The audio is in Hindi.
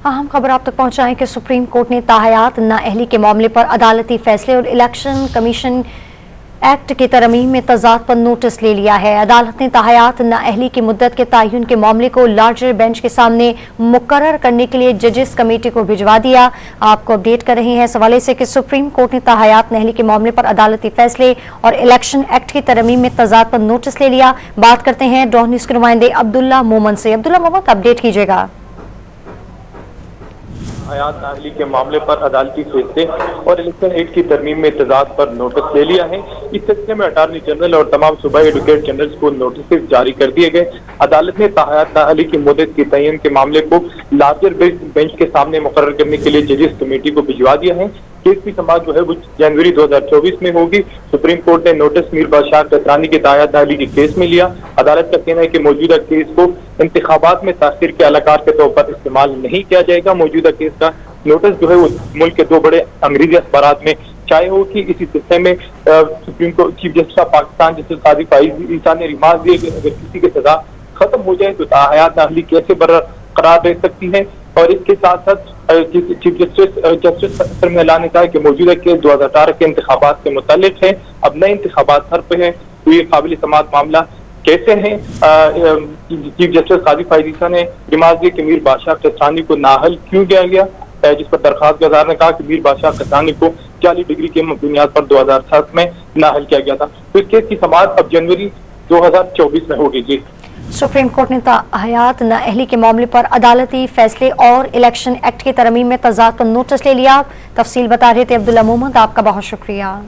अहम खबर आप तक पहुंचाएं कि सुप्रीम कोर्ट ने ताहयात नाअहली के मामले पर अदालती फैसले और इलेक्शन कमीशन एक्ट की तरमीम में तजाद पर नोटिस ले लिया है। अदालत ने ताहयात नाअहली की मुद्दत के तयन के मामले को लार्जर बेंच के सामने मुकर्रर करने के लिए जजेस कमेटी को भिजवा दिया। आपको अपडेट कर रहे हैं इस हवाले से कि सुप्रीम कोर्ट ने ताहयात नाअहली के मामले पर अदालती फैसले और इलेक्शन एक्ट की तरमीम में तजाद पर नोटिस ले लिया। बात करते हैं डॉन न्यूज़ के नुमाइंदे अब्दुल्ला मोमन से। अब्दुल्ला मोमन, अपडेट कीजिएगा। ताहयात नाअहली के मामले पर अदालती फैसले और इलेक्शन एक्ट की तरमीम में तजाद पर नोटिस ले लिया है। इस सिलसिले में अटॉर्नी जनरल और तमाम सूबाई एडवोकेट जनरल्स को नोटिस जारी कर दिए गए। अदालत ने ताहयात नाअहली की मुद्दत के तयन के मामले को लार्जर बेंच के सामने मुकर्रर करने के लिए जजेस कमेटी को भिजवा दिया है। केस की समाअत जो है वो जनवरी 2024 में होगी। सुप्रीम कोर्ट ने नोटिस मीर बादशाह कतरानी के ताहयात नाअहली के केस में लिया। अदालत का कहना है कि मौजूदा केस को इंतखाबात में तासीर के अलाकार के तौर पर इस्तेमाल नहीं किया जाएगा। मौजूदा केस का नोटिस जो है वो मुल्क के दो बड़े अंग्रेजी अखबारात में चाहे हो कि इसी सिलसिले में supreme court chief justice of Pakistan justice Qazi Faez Isa ने रिमार्क दिए कि अगर किसी की सजा खत्म हो जाए तो ताहयात नाअहली कैसे बरकरार रह सकती है। और इसके साथ साथ चीफ जस्टिस सरमला ने कहा कि मौजूदा केस 2018 के इंतखाबात से मुताल्लिक है। अब नए इंतखाबात सर पे है तो ये काबिल समाअत मामला कैसे है। चीफ जस्टिस काजी फाइज ईसा ने रिमार्क दिए कि मीर बादशाह कतरानी को नाअहल क्यों किया गया, जिस पर दरखास्त गुजार ने कहा कि मीर बादशाह कतरानी को 40 डिग्री के बुनियाद पर 2007 में नाअहल किया गया था। तो इस केस की समाअत अब जनवरी 2024 में होगी। जी, सुप्रीम कोर्ट ने ताहयात नाअहली के मामले पर अदालती फैसले और इलेक्शन एक्ट की तरमीम में तजाद पर नोटिस ले लिया। तफसील बता रहे थे अब्दुल्ला मोहम्मद, आपका बहुत शुक्रिया।